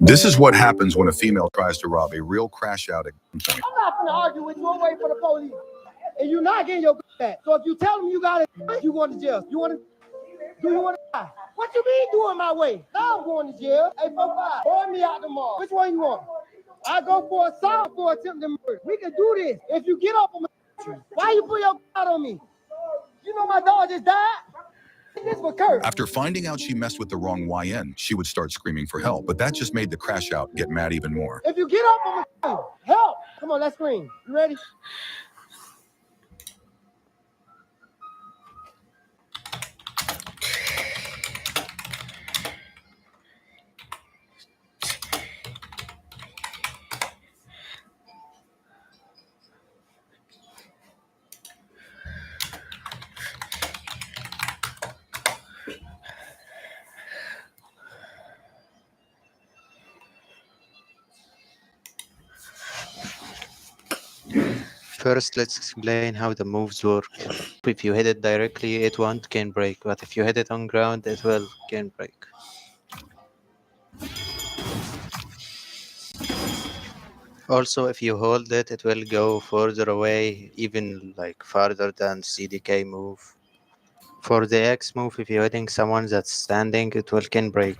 This is what happens when a female tries to rob a real crash out at gunpoint. I'm not gonna argue with you. I'm waiting for the police. And you're not getting your gun back. So if you tell them you got it, you going to jail. You want to? Do you want to die? What you mean doing my way? Now I'm going to jail. Hey, 4-5, boy me out tomorrow. Which one you want? I go for assault for attempted murder. We can do this. If you get up on my, why you put your gun on me? You know my dog just died. This was Kurt. After finding out she messed with the wrong YN, she would start screaming for help, but that just made the crash out get mad even more. If you get up on my help, come on, let's scream. You ready? First, let's explain how the moves work. If you hit it directly, it won't can break, but if you hit it on ground, it will can break. Also, if you hold it, it will go further away, even like farther than CDK move. For the X move, if you're hitting someone that's standing, it will can break,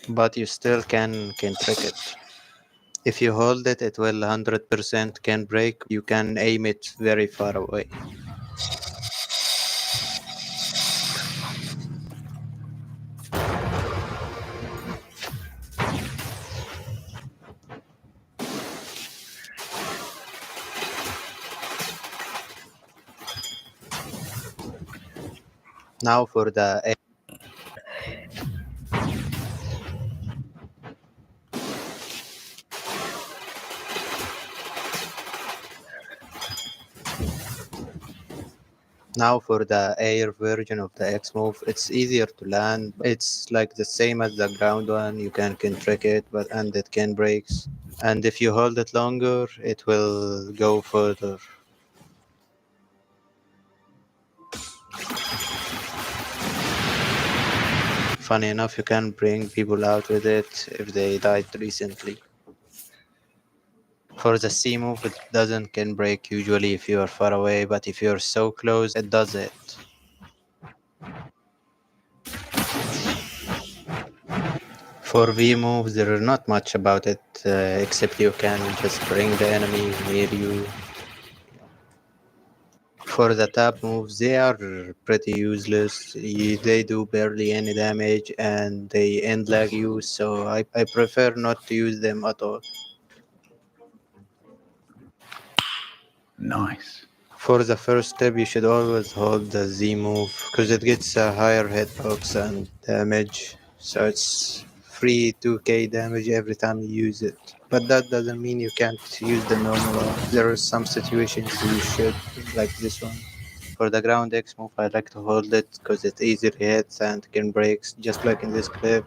but you still can trick it. If you hold it, it will 100% can break. You can aim it very far away. Now for the A. Now for the air version of the X move, it's easier to land. It's like the same as the ground one. You can trick it, and it can breaks. And if you hold it longer, it will go further. Funny enough, you can bring people out with it if they died recently. For the C move, it doesn't can break usually if you are far away, but if you're so close, it does it. For V moves, there is not much about it, except you can just bring the enemy near you. For the tap moves, they are pretty useless. They do barely any damage and they end lag you, so I prefer not to use them at all. Nice. For the first step, you should always hold the Z move, because it gets a higher hitbox and damage, so it's free 2k damage every time you use it. But that doesn't mean you can't use the normal one. There are some situations you should, like this one. For the ground X move, I like to hold it because it easily hits and can breaks, just like in this clip.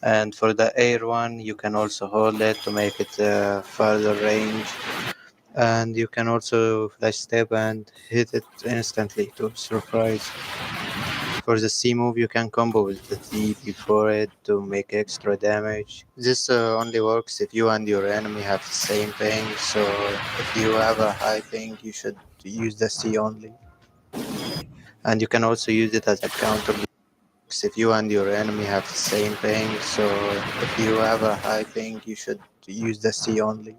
And for the air one, you can also hold it to make it farther range. And you can also flash step and hit it instantly to surprise. For the C move, you can combo with the D before it to make extra damage. This only works if you and your enemy have the same ping, so if you have a high ping, you should use the C only. And you can also use it as a counter blox if you and your enemy have the same ping, so if you have a high ping, you should use the C only.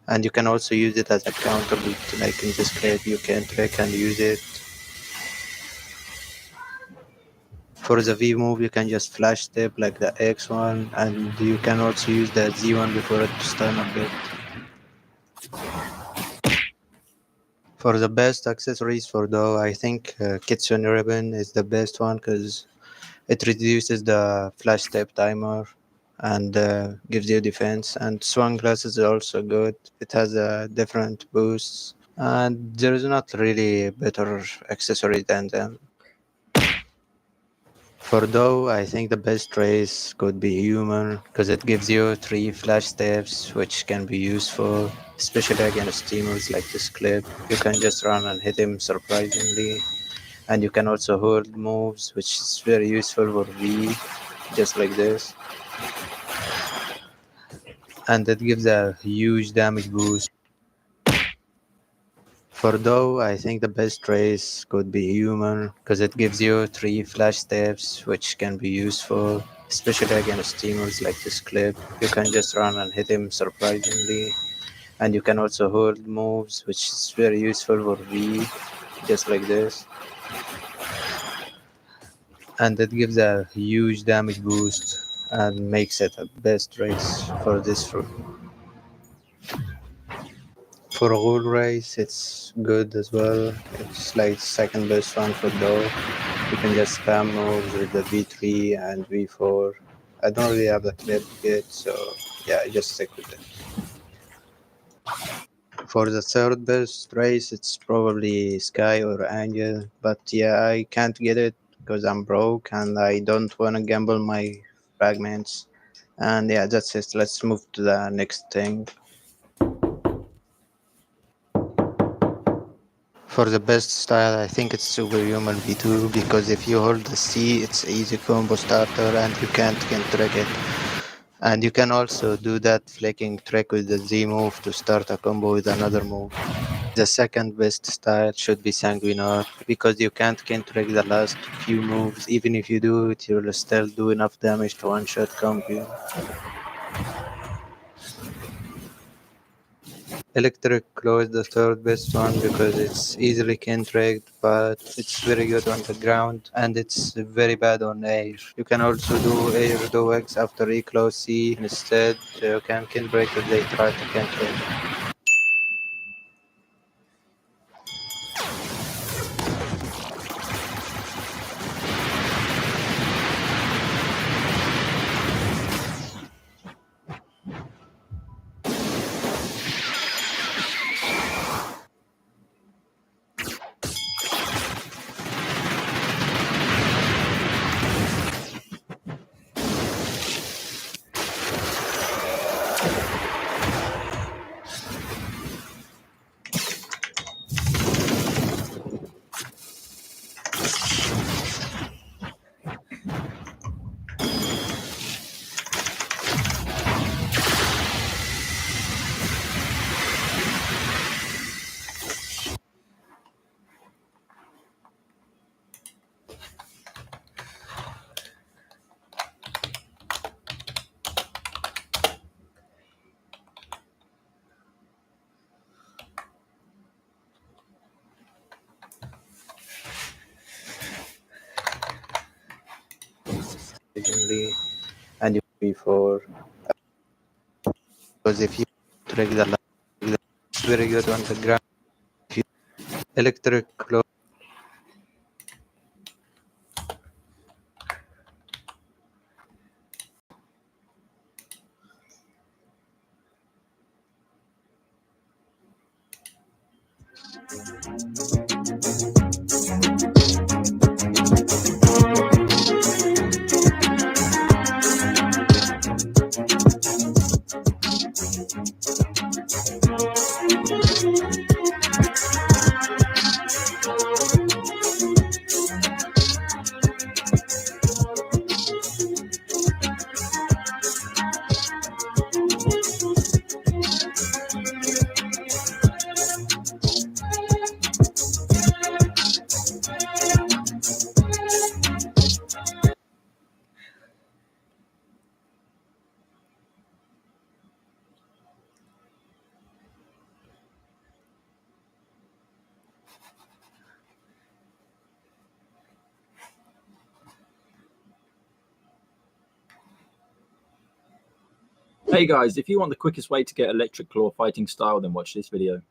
And you can also use it as a counter, like in this clip, you can trick and use it. For the V move, you can just flash step like the X one, and you can also use the Z one before it to stun a bit. For the best accessories for though, I think Kitsune Ribbon is the best one because it reduces the flash step timer and gives you defense. And Swan Glass is also good. It has different boosts, and there is not really better accessory than them. For though, I think the best race could be human because it gives you 3 flash steps, which can be useful, especially against teamers like this clip. You can just run and hit him surprisingly. And you can also hold moves, which is very useful for V, just like this. And that gives a huge damage boost. For Doe, I think the best race could be human because it gives you 3 flash steps, which can be useful, especially against teamers like this clip. You can just run and hit him surprisingly. And you can also hold moves, which is very useful for V, just like this. And it gives a huge damage boost and makes it a best race for this fruit. For a whole race, it's good as well. It's like second best one for Doe. You can just spam moves with the V3 and V4. I don't really have the clip yet, so yeah, I just stick with it. For the third best race, it's probably Sky or Angel, but yeah, I can't get it because I'm broke and I don't want to gamble my fragments. And yeah, that's it. Let's move to the next thing. For the best style, I think it's Superhuman V2 because if you hold the C, it's easy combo starter and you can't trick it. And you can also do that flicking trick with the Z move to start a combo with another move. The second best style should be Sanguinar because you can't trick the last few moves. Even if you do it, you'll still do enough damage to one-shot combo. Electric Claw is the third best one because it's easily tricked, but it's very good on the ground and it's very bad on air. You can also do air dogs after Eclaw C instead. You can break if they try to trick. Occasionally, and you before because if you trick the last, it's very good on the ground. If you electric Claw. Hey guys, if you want the quickest way to get Electric Claw fighting style, then watch this video.